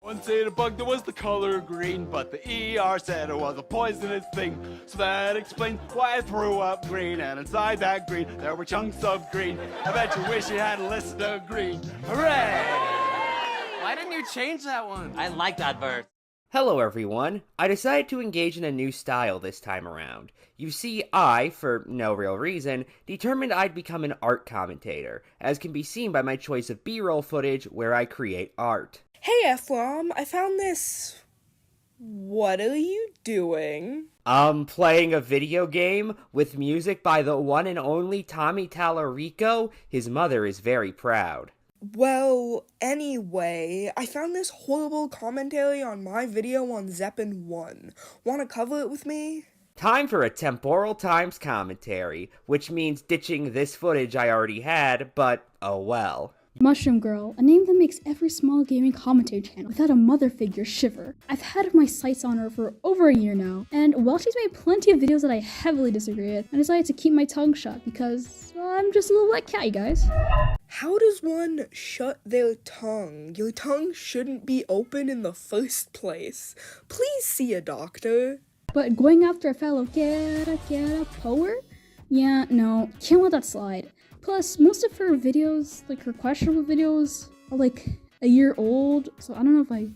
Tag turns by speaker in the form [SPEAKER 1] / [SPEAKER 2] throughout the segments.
[SPEAKER 1] Once ate a bug that was the color green, but the ER said it was a poisonous thing. So that explains why I threw up green, and inside that green there were chunks of green. I bet you wish you had listened to green. Hooray!
[SPEAKER 2] Why didn't you change that one?
[SPEAKER 3] I like that verse.
[SPEAKER 4] Hello everyone, I decided to engage in a new style this time around. You see, I, for no real reason, determined I'd become an art commentator, as can be seen by my choice of B-roll footage where I create art.
[SPEAKER 5] Hey Ephraim, I found this. What are you doing?
[SPEAKER 4] Playing a video game with music by the one and only Tommy Tallarico. His mother is very proud.
[SPEAKER 5] Well, anyway, I found this horrible commentary on my video on Zeppin 1. Wanna cover it with me?
[SPEAKER 4] Time for a temporal times commentary, which means ditching this footage I already had, but oh well.
[SPEAKER 6] Mushroom Girl, a name that makes every small gaming commentary channel without a mother figure shiver. I've had my sights on her for over a year now, and while she's made plenty of videos that I heavily disagree with, I decided to keep my tongue shut because I'm just a little wet cat, you guys.
[SPEAKER 5] How does one shut their tongue? Your tongue shouldn't be open in the first place. Please see a doctor.
[SPEAKER 6] But going after a fellow get a poet? Yeah, no, can't let that slide. Plus, most of her videos, like her questionable videos, are like a year old, so I don't know if I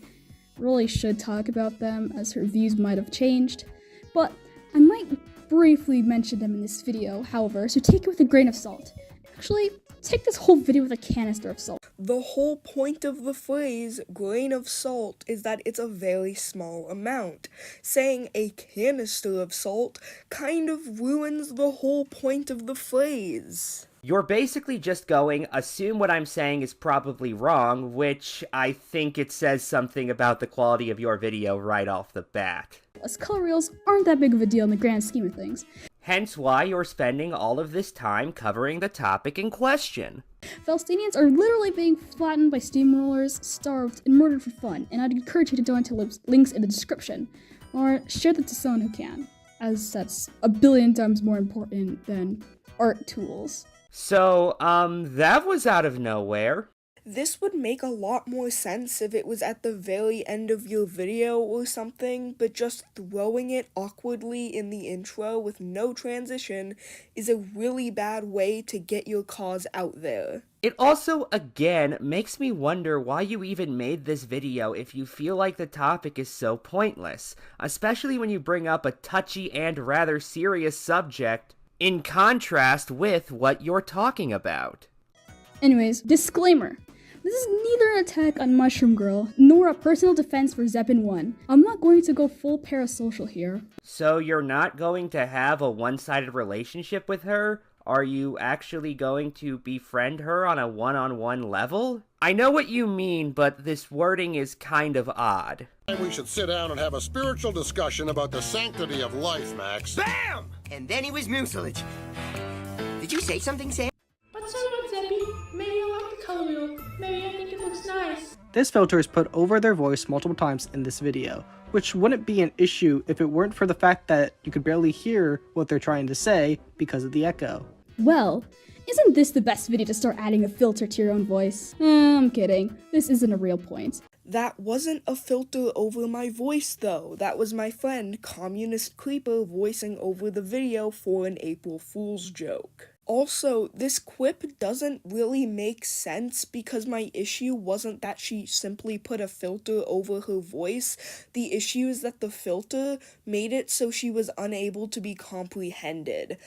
[SPEAKER 6] really should talk about them as her views might have changed. But I might briefly mention them in this video, however, so take it with a grain of salt. Actually, take this whole video with a canister of salt.
[SPEAKER 5] The whole point of the phrase grain of salt is that it's a very small amount. Saying a canister of salt kind of ruins the whole point of the phrase.
[SPEAKER 4] You're basically just going, assume what I'm saying is probably wrong, which I think it says something about the quality of your video right off the bat.
[SPEAKER 6] As color reels aren't that big of a deal in the grand scheme of things.
[SPEAKER 4] Hence why you're spending all of this time covering the topic in question.
[SPEAKER 6] Falstinians are literally being flattened by steamrollers, starved, and murdered for fun, and I'd encourage you to donate to links in the description, or share them to someone who can, as that's a billion times more important than art tools.
[SPEAKER 4] So, that was out of nowhere.
[SPEAKER 5] This would make a lot more sense if it was at the very end of your video or something, but just throwing it awkwardly in the intro with no transition is a really bad way to get your cause out there.
[SPEAKER 4] It also, again, makes me wonder why you even made this video if you feel like the topic is so pointless, especially when you bring up a touchy and rather serious subject in contrast with what you're talking about.
[SPEAKER 6] Anyways, disclaimer. This is neither an attack on Mushroom Girl, nor a personal defense for Zeppin 1. I'm not going to go full parasocial here.
[SPEAKER 4] So you're not going to have a one-sided relationship with her? Are you actually going to befriend her on a one-on-one level? I know what you mean, but this wording is kind of odd.
[SPEAKER 7] We should sit down and have a spiritual discussion about the sanctity of life, Max.
[SPEAKER 3] Bam! And then he was mucilage. Did you say something, Sam?
[SPEAKER 8] What's up, Zeppy? Maybe you like the color wheel. Maybe I think it looks nice.
[SPEAKER 9] This filter is put over their voice multiple times in this video, which wouldn't be an issue if it weren't for the fact that you could barely hear what they're trying to say because of the echo.
[SPEAKER 6] Well, isn't this the best video to start adding a filter to your own voice? I'm kidding. This isn't a real point.
[SPEAKER 5] That wasn't a filter over my voice though. That was my friend Communist Creeper voicing over the video for an April Fool's joke. Also, this quip doesn't really make sense because my issue wasn't that she simply put a filter over her voice. The issue is that the filter made it so she was unable to be comprehended.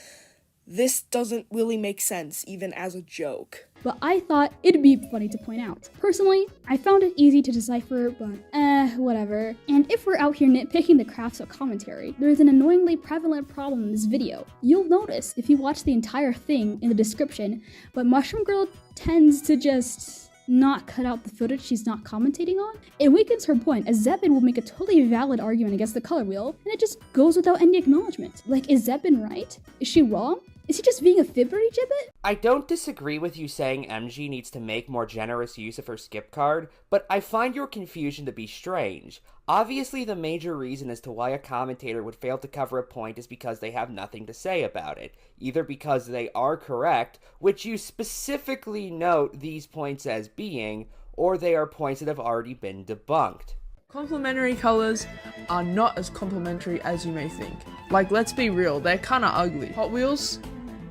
[SPEAKER 5] This doesn't really make sense, even as a joke.
[SPEAKER 6] But I thought it'd be funny to point out. Personally, I found it easy to decipher, but whatever. And if we're out here nitpicking the crafts of commentary, there is an annoyingly prevalent problem in this video. You'll notice if you watch the entire thing in the description, but Mushroom Girl tends to just not cut out the footage she's not commentating on. It weakens her point, as Zeppin will make a totally valid argument against the color wheel, and it just goes without any acknowledgement. Like, is Zeppin right? Is she wrong? Is he just being a fibbery gibbet?
[SPEAKER 4] I don't disagree with you saying MG needs to make more generous use of her skip card, but I find your confusion to be strange. Obviously, the major reason as to why a commentator would fail to cover a point is because they have nothing to say about it. Either because they are correct, which you specifically note these points as being, or they are points that have already been debunked.
[SPEAKER 2] Complementary colors are not as complementary as you may think. Like, let's be real, they're kinda ugly. Hot Wheels,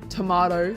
[SPEAKER 2] Tomato,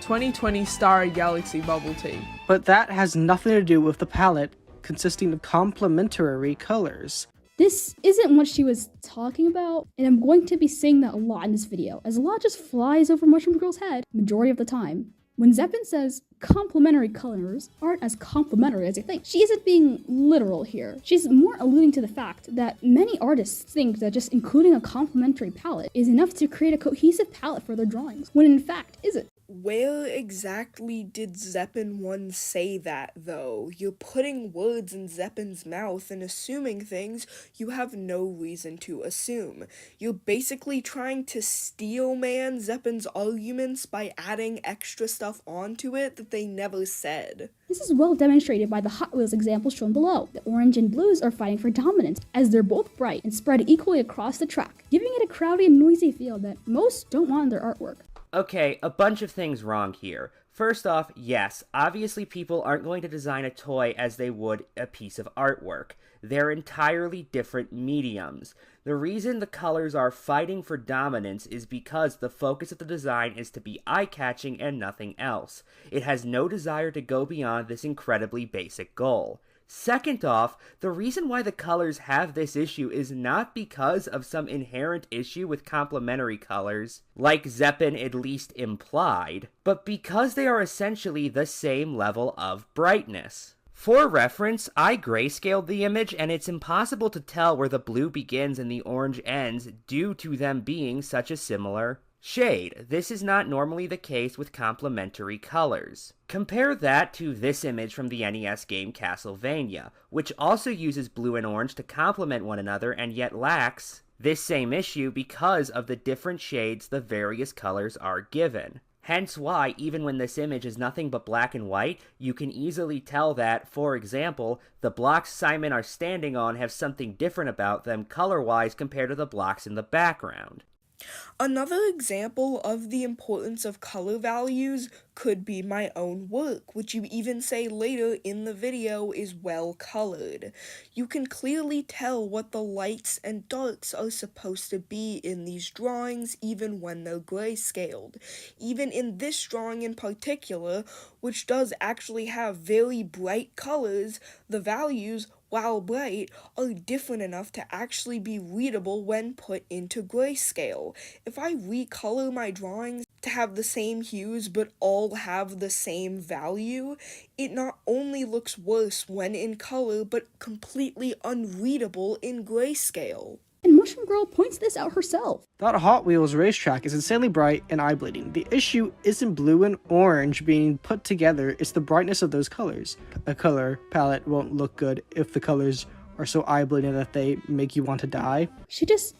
[SPEAKER 2] 2020 Starry Galaxy Bubble Tea.
[SPEAKER 9] But that has nothing to do with the palette consisting of complementary colors.
[SPEAKER 6] This isn't what she was talking about, and I'm going to be saying that a lot in this video, as a lot just flies over Mushroom Girl's head majority of the time. When Zeppin says complementary colors aren't as complementary as you think, she isn't being literal here. She's more alluding to the fact that many artists think that just including a complementary palette is enough to create a cohesive palette for their drawings, when in fact isn't.
[SPEAKER 5] Where exactly did Zeppin 1 say that, though? You're putting words in Zeppin's mouth and assuming things you have no reason to assume. You're basically trying to steel man Zeppin's arguments by adding extra stuff onto it that they never said.
[SPEAKER 6] This is well demonstrated by the Hot Wheels example shown below. The orange and blues are fighting for dominance, as they're both bright and spread equally across the track, giving it a crowded and noisy feel that most don't want in their artwork.
[SPEAKER 4] Okay, a bunch of things wrong here. First off, yes, obviously people aren't going to design a toy as they would a piece of artwork. They're entirely different mediums. The reason the colors are fighting for dominance is because the focus of the design is to be eye-catching and nothing else. It has no desire to go beyond this incredibly basic goal. Second off, the reason why the colors have this issue is not because of some inherent issue with complementary colors, like Zeppin at least implied, but because they are essentially the same level of brightness. For reference, I grayscaled the image and it's impossible to tell where the blue begins and the orange ends due to them being such a similar shade. This is not normally the case with complementary colors. Compare that to this image from the NES game Castlevania, which also uses blue and orange to complement one another and yet lacks this same issue because of the different shades the various colors are given. Hence why, even when this image is nothing but black and white, you can easily tell that, for example, the blocks Simon are standing on have something different about them color-wise compared to the blocks in the background.
[SPEAKER 5] Another example of the importance of color values could be my own work, which you even say later in the video is well colored. You can clearly tell what the lights and darks are supposed to be in these drawings even when they're grayscaled. Even in this drawing in particular, which does actually have very bright colors, the values, while bright, are different enough to actually be readable when put into grayscale. If I recolor my drawings to have the same hues but all have the same value, it not only looks worse when in color but completely unreadable in grayscale.
[SPEAKER 6] And Mushroom Girl points this out herself.
[SPEAKER 9] That Hot Wheels racetrack is insanely bright and eye-bleeding. The issue isn't blue and orange being put together, it's the brightness of those colors. A color palette won't look good if the colors are so eye-bleeding that they make you want to die.
[SPEAKER 6] She just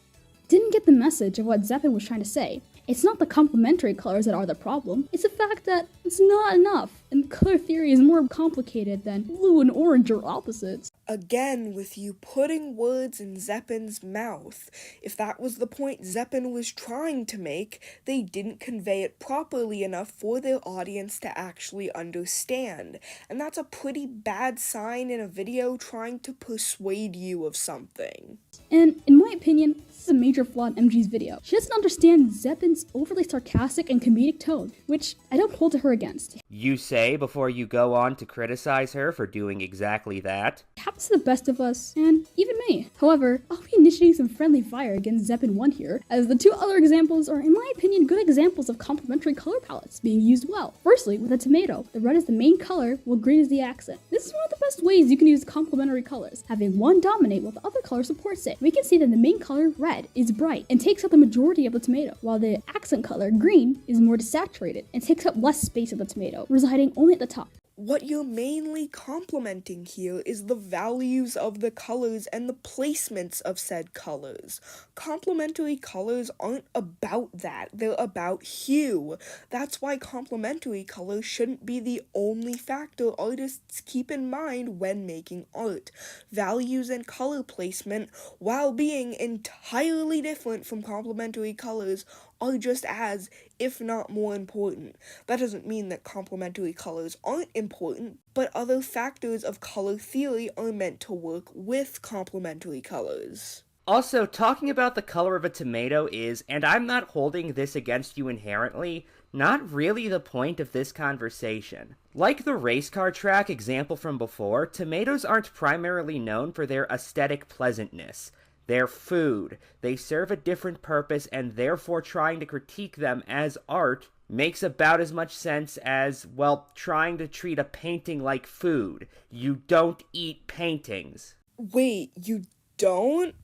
[SPEAKER 6] didn't get the message of what Zeppin was trying to say. It's not the complementary colors that are the problem, it's the fact that it's not enough, and color theory is more complicated than blue and orange are opposites.
[SPEAKER 5] Again, with you putting words in Zeppin's mouth. If that was the point Zeppin was trying to make, they didn't convey it properly enough for their audience to actually understand. And that's a pretty bad sign in a video trying to persuade you of something.
[SPEAKER 6] And in my opinion, this is a major flaw in MG's video. She doesn't understand Zeppin's overly sarcastic and comedic tone, which I don't hold to her against.
[SPEAKER 4] You say before you go on to criticize her for doing exactly that?
[SPEAKER 6] It happens to the best of us, and even me. However, I'll be initiating some friendly fire against Zeppin 1 here, as the two other examples are, in my opinion, good examples of complementary color palettes being used well. Firstly, with a tomato, the red is the main color, while green is the accent. This is one of the best ways you can use complementary colors, having one dominate while the other color supports it. We can see that the main color, red, is bright and takes up the majority of the tomato, while the accent color, green, is more desaturated and takes up less space of the tomato, residing only at the top.
[SPEAKER 5] What you're mainly complimenting here is the values of the colors and the placements of said colors. Complementary colors aren't about that, they're about hue. That's why complementary colors shouldn't be the only factor artists keep in mind when making art. Values and color placement, while being entirely different from complementary colors, are just as, if not more important. That doesn't mean that complementary colors aren't important, but other factors of color theory are meant to work with complementary colors.
[SPEAKER 4] Also, talking about the color of a tomato is, and I'm not holding this against you inherently, not really the point of this conversation. Like the race car track example from before, tomatoes aren't primarily known for their aesthetic pleasantness. They're food. They serve a different purpose, and therefore trying to critique them as art makes about as much sense as, well, trying to treat a painting like food. You don't eat paintings.
[SPEAKER 5] Wait, you don't?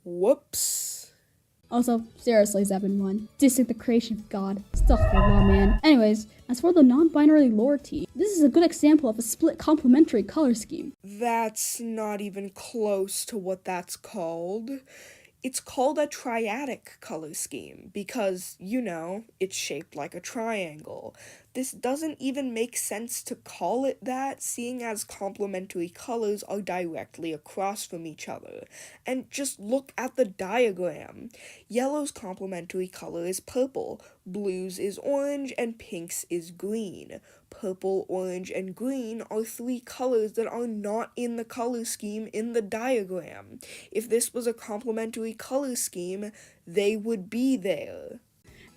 [SPEAKER 5] Whoops.
[SPEAKER 6] Also, seriously, Zebin 1. Dissing the creation of God. Astaghfirullah, man. Anyways, as for the non-binary lore tea, this is a good example of a split complementary color scheme.
[SPEAKER 5] That's not even close to what that's called. It's called a triadic color scheme because, it's shaped like a triangle. This doesn't even make sense to call it that, seeing as complementary colors are directly across from each other. And just look at the diagram. Yellow's complementary color is purple, blue's is orange, and pink's is green. Purple, orange, and green are three colors that are not in the color scheme in the diagram. If this was a complementary color scheme, they would be there.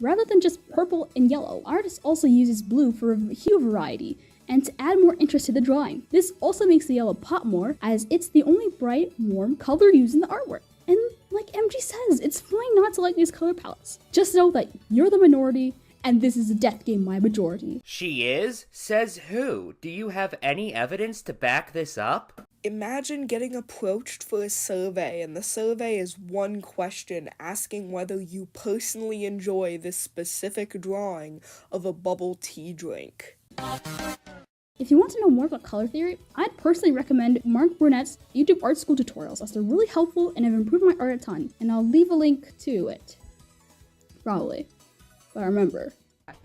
[SPEAKER 6] Rather than just purple and yellow, artist also uses blue for a hue variety and to add more interest to the drawing. This also makes the yellow pop more, as it's the only bright, warm color used in the artwork. And like MG says, it's fine not to like these color palettes. Just know that you're the minority, and this is a death game by majority.
[SPEAKER 4] She is? Says who? Do you have any evidence to back this up?
[SPEAKER 5] Imagine getting approached for a survey, and the survey is one question asking whether you personally enjoy this specific drawing of a bubble tea drink.
[SPEAKER 6] If you want to know more about color theory, I'd personally recommend Mark Burnett's YouTube Art School tutorials, as they're really helpful and have improved my art a ton, and I'll leave a link to it. Probably. But remember,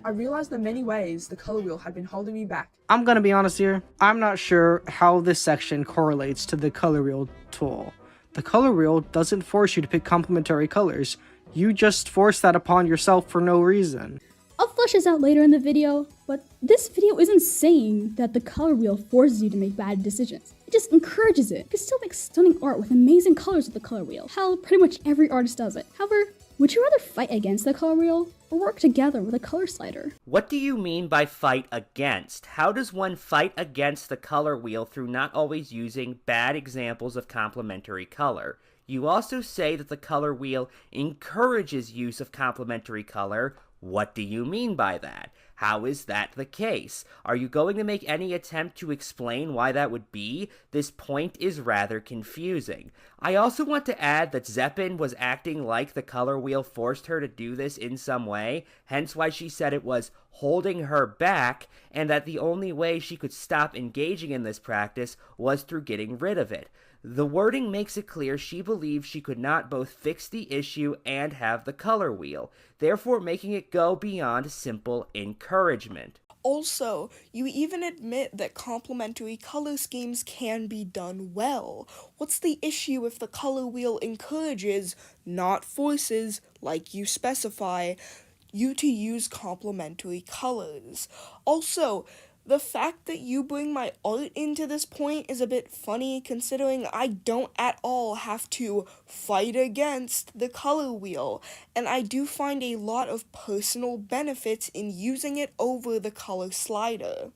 [SPEAKER 2] I realized the many ways the color wheel had been holding me back.
[SPEAKER 9] I'm gonna be honest here, I'm not sure how this section correlates to the color wheel tool. The color wheel doesn't force you to pick complementary colors, you just force that upon yourself for no reason.
[SPEAKER 6] I'll flesh this out later in the video, but this video isn't saying that the color wheel forces you to make bad decisions. It just encourages it. You can still make stunning art with amazing colors with the color wheel. Hell, pretty much every artist does it. However, would you rather fight against the color wheel or work together with a color slider?
[SPEAKER 4] What do you mean by fight against? How does one fight against the color wheel through not always using bad examples of complementary color? You also say that the color wheel encourages use of complementary color. What do you mean by that? How is that the case? Are you going to make any attempt to explain why that would be? This point is rather confusing. I also want to add that Zeppin was acting like the color wheel forced her to do this in some way, hence why she said it was holding her back, and that the only way she could stop engaging in this practice was through getting rid of it. The wording makes it clear she believes she could not both fix the issue and have the color wheel, therefore making it go beyond simple encouragement.
[SPEAKER 5] Also, you even admit that complementary color schemes can be done well. What's the issue if the color wheel encourages, not forces, like you specify, you to use complementary colors? Also, the fact that you bring my art into this point is a bit funny, considering I don't at all have to fight against the color wheel, and I do find a lot of personal benefits in using it over the color slider.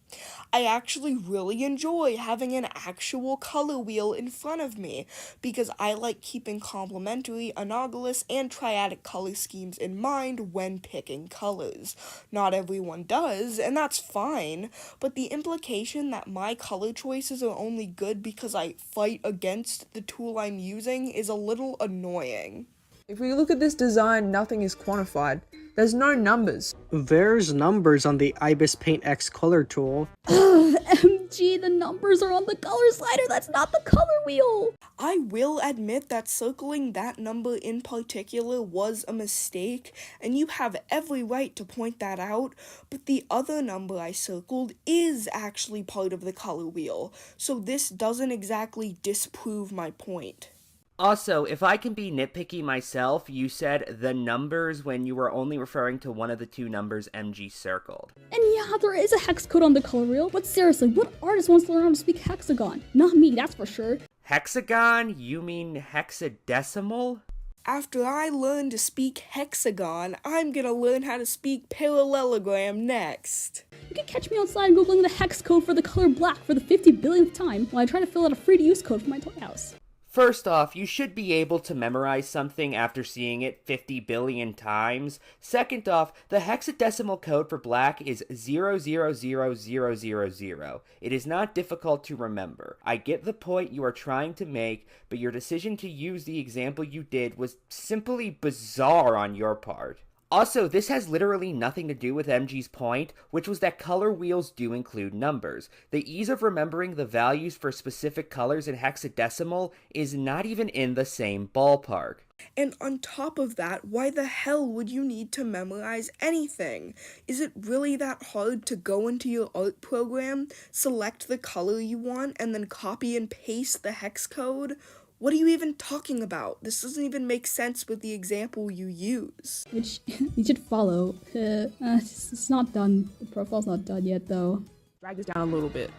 [SPEAKER 5] I actually really enjoy having an actual color wheel in front of me, because I like keeping complementary, analogous, and triadic color schemes in mind when picking colors. Not everyone does, and that's fine, but the implication that my color choices are only good because I fight against the tool I'm using is a little annoying.
[SPEAKER 2] If we look at this design, nothing is quantified. There's no numbers.
[SPEAKER 9] There's numbers on the Ibis Paint X color tool.
[SPEAKER 6] MG, the numbers are on the color slider, that's not the color wheel!
[SPEAKER 5] I will admit that circling that number in particular was a mistake, and you have every right to point that out, but the other number I circled is actually part of the color wheel, so this doesn't exactly disprove my point.
[SPEAKER 4] Also, if I can be nitpicky myself, you said the numbers when you were only referring to one of the two numbers MG circled.
[SPEAKER 6] And yeah, there is a hex code on the color wheel, but seriously, what artist wants to learn how to speak hexagon? Not me, that's for sure.
[SPEAKER 4] Hexagon? You mean hexadecimal?
[SPEAKER 5] After I learn to speak hexagon, I'm gonna learn how to speak parallelogram next.
[SPEAKER 6] You can catch me outside googling the hex code for the color black for the 50 billionth time while I try to fill out a free-to-use code for my toy house.
[SPEAKER 4] First off, you should be able to memorize something after seeing it 50 billion times. Second off, the hexadecimal code for black is 000000. It is not difficult to remember. I get the point you are trying to make, but your decision to use the example you did was simply bizarre on your part. Also, this has literally nothing to do with MG's point, which was that color wheels do include numbers. The ease of remembering the values for specific colors in hexadecimal is not even in the same ballpark.
[SPEAKER 5] And on top of that, why the hell would you need to memorize anything? Is it really that hard to go into your art program, select the color you want, and then copy and paste the hex code? What are you even talking about? This doesn't even make sense with the example you use.
[SPEAKER 6] Which you should follow. It's not done. The profile's not done yet, though.
[SPEAKER 2] Drag this down a little bit.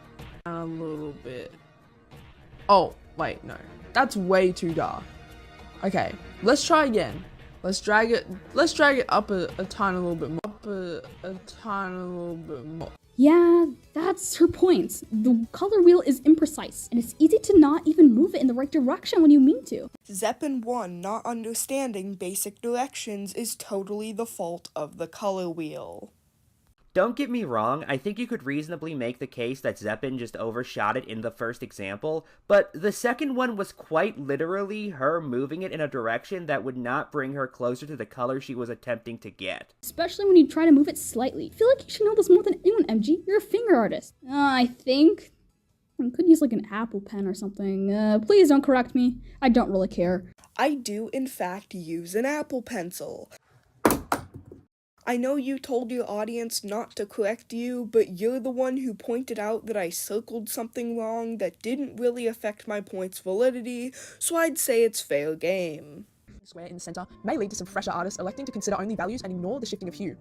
[SPEAKER 2] Oh, wait, no. That's way too dark. Okay, let's try again. Let's drag it up a tiny little bit more.
[SPEAKER 6] Yeah, that's her point. The color wheel is imprecise, and it's easy to not even move it in the right direction when you mean to.
[SPEAKER 5] Zeppin1 not understanding basic directions is totally the fault of the color wheel.
[SPEAKER 4] Don't get me wrong, I think you could reasonably make the case that Zeppin just overshot it in the first example, but the second one was quite literally her moving it in a direction that would not bring her closer to the color she was attempting to get.
[SPEAKER 6] Especially when you try to move it slightly. I feel like you should know this more than anyone, MG. You're a finger artist. I think I could use like an Apple Pen or something. Please don't correct me. I don't really care.
[SPEAKER 5] I do, in fact, use an Apple Pencil. I know you told your audience not to correct you, but you're the one who pointed out that I circled something wrong that didn't really affect my point's validity, so I'd say it's fair game.
[SPEAKER 2] Square in the center may lead to some fresher artists electing to consider only values and ignore the shifting of hue.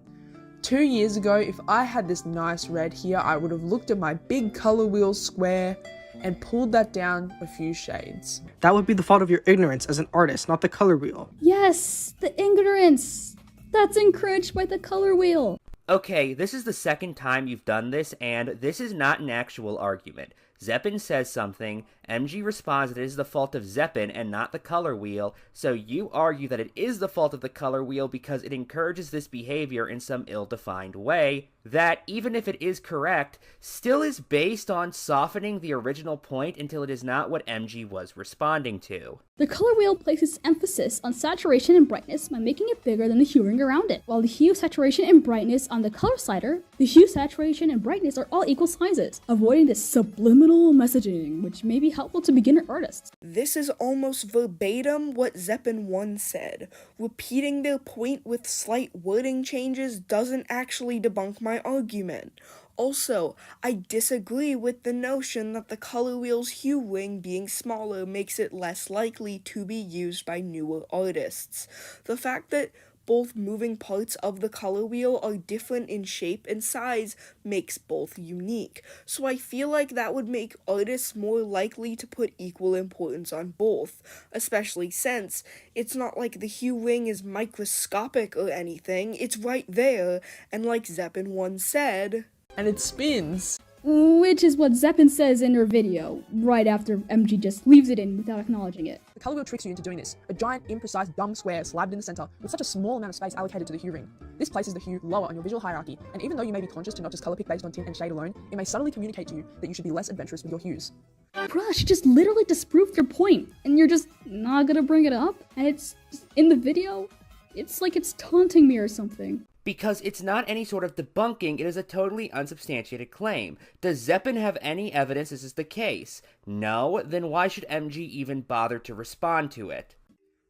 [SPEAKER 2] 2 years ago, if I had this nice red here, I would have looked at my big color wheel square and pulled that down a few shades.
[SPEAKER 9] That would be the fault of your ignorance as an artist, not the color wheel.
[SPEAKER 6] Yes, the ignorance. That's encouraged by the color wheel.
[SPEAKER 4] Okay, this is the second time you've done this, and this is not an actual argument. Zeppin says something, MG responds that it is the fault of Zeppin and not the color wheel, so you argue that it is the fault of the color wheel because it encourages this behavior in some ill-defined way, that, even if it is correct, still is based on softening the original point until it is not what MG was responding to.
[SPEAKER 6] The color wheel places emphasis on saturation and brightness by making it bigger than the hue ring around it. While the hue, saturation, and brightness on the color slider, the hue, saturation, and brightness are all equal sizes, avoiding this subliminal messaging, which may be helpful to beginner artists.
[SPEAKER 5] This is almost verbatim what Zeppin1 said. Repeating their point with slight wording changes doesn't actually debunk my argument. Also, I disagree with the notion that the color wheel's hue ring being smaller makes it less likely to be used by newer artists. The fact that both moving parts of the color wheel are different in shape and size makes both unique, so I feel like that would make artists more likely to put equal importance on both, especially since it's not like the hue ring is microscopic or anything, it's right there, and like Zeppin1 said...
[SPEAKER 2] And it spins.
[SPEAKER 6] Which is what Zeppin says in her video, right after MG just leaves it in without acknowledging it.
[SPEAKER 2] The color wheel tricks you into doing this. A giant, imprecise, dumb square slabbed in the center with such a small amount of space allocated to the hue ring. This places the hue lower on your visual hierarchy, and even though you may be conscious to not just color pick based on tint and shade alone, it may subtly communicate to you that you should be less adventurous with your hues.
[SPEAKER 6] Bruh, she just literally disproved your point, and you're just not gonna bring it up? And it's just in the video? It's like it's taunting me or something.
[SPEAKER 4] Because it's not any sort of debunking, it is a totally unsubstantiated claim. Does Zeppin have any evidence this is the case? No? Then why should MG even bother to respond to it?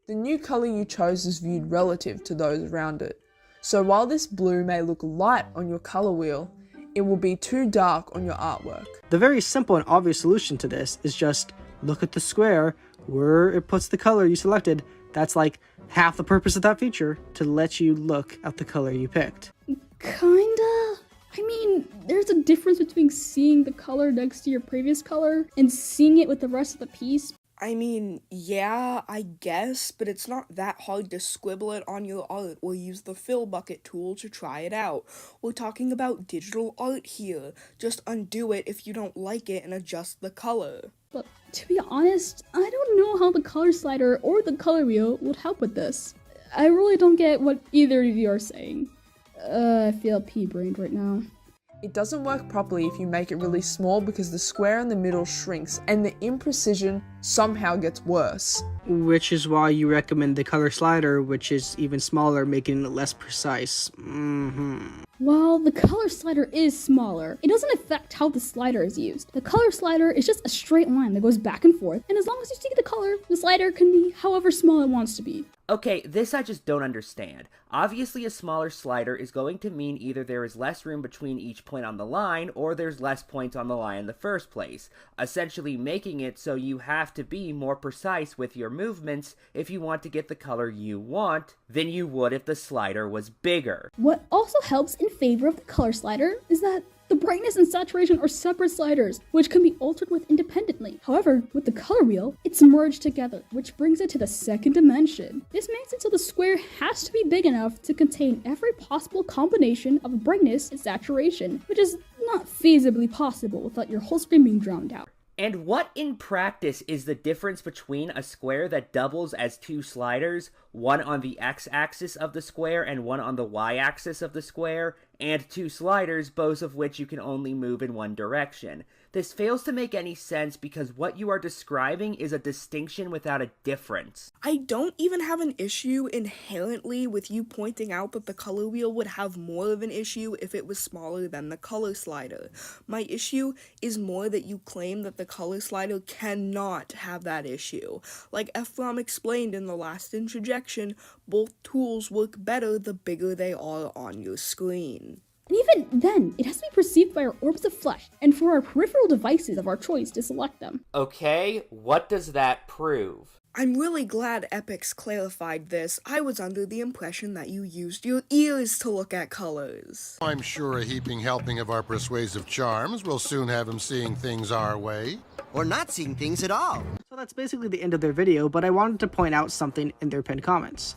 [SPEAKER 2] The new color you chose is viewed relative to those around it. So while this blue may look light on your color wheel, it will be too dark on your artwork.
[SPEAKER 9] The very simple and obvious solution to this is just look at the square, where it puts the color you selected, that's like half the purpose of that feature, to let you look at the color you picked.
[SPEAKER 6] Kinda. I mean, there's a difference between seeing the color next to your previous color and seeing it with the rest of the piece.
[SPEAKER 5] I mean, yeah, I guess, but it's not that hard to scribble it on your art or use the fill bucket tool to try it out. We're talking about digital art here. Just undo it if you don't like it and adjust the color.
[SPEAKER 6] But to be honest, I don't know how the color slider or the color wheel would help with this. I really don't get what either of you are saying. I feel pea-brained right now.
[SPEAKER 2] It doesn't work properly if you make it really small because the square in the middle shrinks and the imprecision somehow gets worse.
[SPEAKER 9] Which is why you recommend the color slider, which is even smaller, making it less precise.
[SPEAKER 6] While the color slider is smaller, it doesn't affect how the slider is used. The color slider is just a straight line that goes back and forth, and as long as you see the color, the slider can be however small it wants to be.
[SPEAKER 4] Okay, this I just don't understand. Obviously, a smaller slider is going to mean either there is less room between each point on the line, or there's less points on the line in the first place, essentially making it so you have to be more precise with your movements if you want to get the color you want than you would if the slider was bigger.
[SPEAKER 6] What also helps in favor of the color slider is that the brightness and saturation are separate sliders, which can be altered with independently. However, with the color wheel, it's merged together, which brings it to the second dimension. This makes it so the square has to be big enough to contain every possible combination of brightness and saturation, which is not feasibly possible without your whole screen being drowned out.
[SPEAKER 4] And what in practice is the difference between a square that doubles as two sliders, one on the x-axis of the square and one on the y-axis of the square, and two sliders, both of which you can only move in one direction? This fails to make any sense because what you are describing is a distinction without a difference.
[SPEAKER 5] I don't even have an issue inherently with you pointing out that the color wheel would have more of an issue if it was smaller than the color slider. My issue is more that you claim that the color slider cannot have that issue. Like Ephraim explained in the last interjection, both tools work better the bigger they are on your screen.
[SPEAKER 6] And even then, it has to be perceived by our orbs of flesh and for our peripheral devices of our choice to select them.
[SPEAKER 4] Okay, what does that prove?
[SPEAKER 5] I'm really glad Epix clarified this. I was under the impression that you used your ears to look at colors.
[SPEAKER 7] I'm sure a heaping helping of our persuasive charms will soon have him seeing things our way.
[SPEAKER 3] Or not seeing things at all.
[SPEAKER 9] So that's basically the end of their video, but I wanted to point out something in their pinned comments.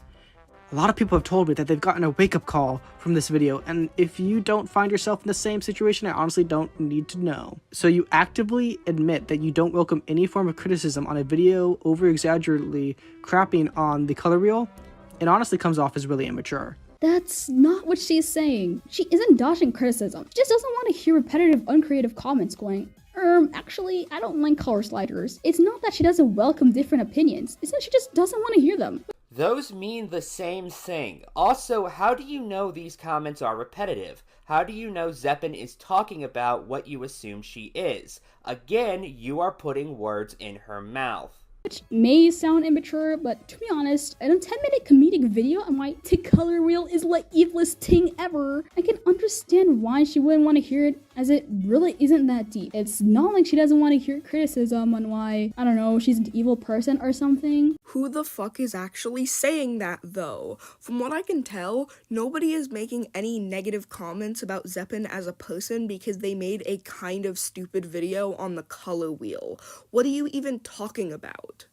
[SPEAKER 9] A lot of people have told me that they've gotten a wake-up call from this video, and if you don't find yourself in the same situation, I honestly don't need to know. So you actively admit that you don't welcome any form of criticism on a video over-exaggeratedly crapping on the color wheel. It honestly comes off as really immature.
[SPEAKER 6] That's not what she's saying. She isn't dodging criticism. She just doesn't want to hear repetitive, uncreative comments going, actually, I don't like color sliders. It's not that she doesn't welcome different opinions. It's that she just doesn't want to hear them.
[SPEAKER 4] Those mean the same thing. Also, how do you know these comments are repetitive? How do you know Zeppin is talking about what you assume she is? Again, you are putting words in her mouth.
[SPEAKER 6] Which may sound immature, but to be honest, a 10-minute comedic video on why the color wheel is the evilest thing ever, I can understand why she wouldn't want to hear it, as it really isn't that deep. It's not like she doesn't want to hear criticism on why, I don't know, she's an evil person or something.
[SPEAKER 5] Who the fuck is actually saying that, though? From what I can tell, nobody is making any negative comments about Zeppin as a person because they made a kind of stupid video on the color wheel. What are you even talking about?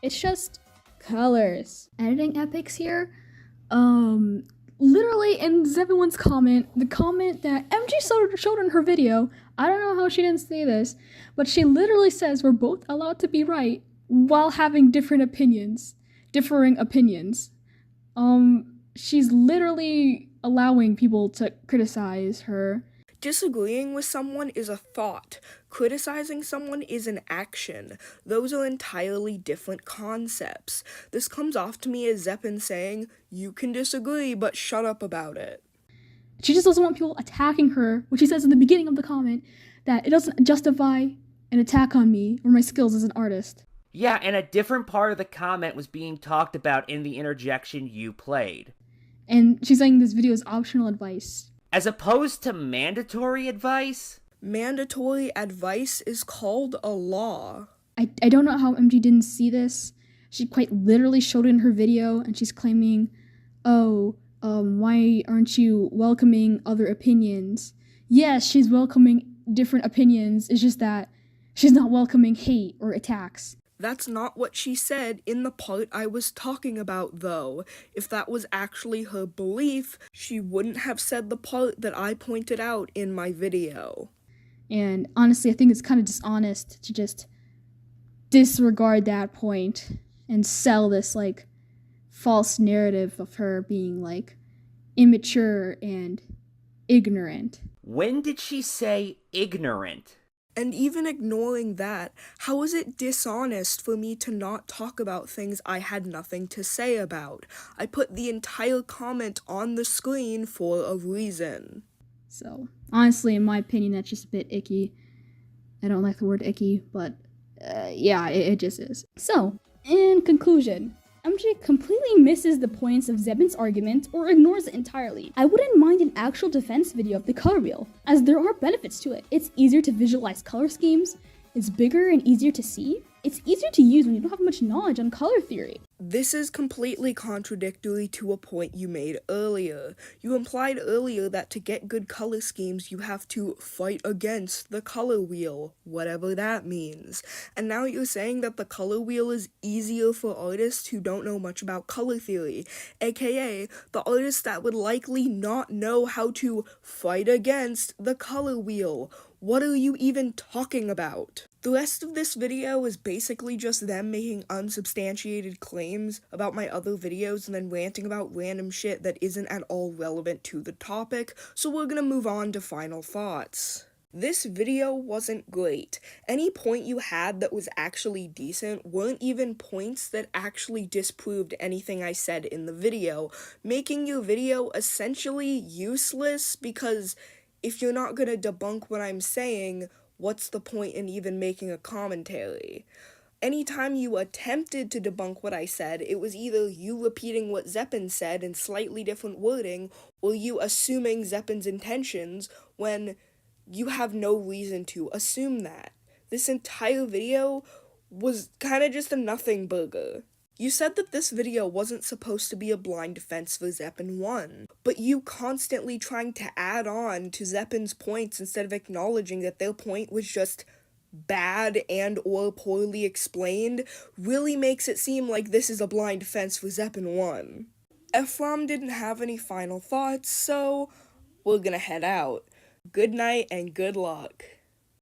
[SPEAKER 6] It's just colors. Editing Epix here, literally in Zeppin's comment, the comment that MG showed in her video, I don't know how she didn't see this, but she literally says we're both allowed to be right while having differing opinions. She's literally allowing people to criticize her.
[SPEAKER 5] Disagreeing with someone is a thought. Criticizing someone is an action. Those are entirely different concepts. This comes off to me as Zeppin saying, you can disagree, but shut up about it.
[SPEAKER 6] She just doesn't want people attacking her, which she says in the beginning of the comment, that it doesn't justify an attack on me or my skills as an artist.
[SPEAKER 4] Yeah, and a different part of the comment was being talked about in the interjection you played.
[SPEAKER 6] And she's saying this video is optional advice.
[SPEAKER 4] As opposed to mandatory advice?
[SPEAKER 5] Mandatory advice is called a law.
[SPEAKER 6] I don't know how MG didn't see this. She quite literally showed it in her video, and she's claiming, oh, why aren't you welcoming other opinions? Yes, she's welcoming different opinions. It's just that she's not welcoming hate or attacks.
[SPEAKER 5] That's not what she said in the part I was talking about, though. If that was actually her belief, she wouldn't have said the part that I pointed out in my video.
[SPEAKER 6] And honestly, I think it's kind of dishonest to just disregard that point and sell this, like, false narrative of her being, like, immature and ignorant.
[SPEAKER 4] When did she say ignorant?
[SPEAKER 5] And even ignoring that, how is it dishonest for me to not talk about things I had nothing to say about? I put the entire comment on the screen for a reason.
[SPEAKER 6] So, honestly, in my opinion, that's just a bit icky. I don't like the word icky, but yeah, it just is. So, in conclusion, MJ completely misses the points of Zebin's argument or ignores it entirely. I wouldn't mind an actual defense video of the color wheel, as there are benefits to it. It's easier to visualize color schemes, it's bigger and easier to see, it's easier to use when you don't have much knowledge on color theory.
[SPEAKER 5] This is completely contradictory to a point you made earlier. You implied earlier that to get good color schemes, you have to fight against the color wheel, whatever that means. And now you're saying that the color wheel is easier for artists who don't know much about color theory, aka the artists that would likely not know how to fight against the color wheel. What are you even talking about? The rest of this video is basically just them making unsubstantiated claims about my other videos and then ranting about random shit that isn't at all relevant to the topic, so we're gonna move on to final thoughts. This video wasn't great. Any point you had that was actually decent weren't even points that actually disproved anything I said in the video, making your video essentially useless because if you're not gonna debunk what I'm saying, what's the point in even making a commentary? Anytime you attempted to debunk what I said, it was either you repeating what Zeppin said in slightly different wording, or you assuming Zeppin's intentions when you have no reason to assume that. This entire video was kinda just a nothing burger. You said that this video wasn't supposed to be a blind defense for Zeppin 1, but you constantly trying to add on to Zeppin's points instead of acknowledging that their point was just bad and or poorly explained really makes it seem like this is a blind defense for Zeppin 1. Ephraim didn't have any final thoughts, so we're gonna head out. Good night and good luck.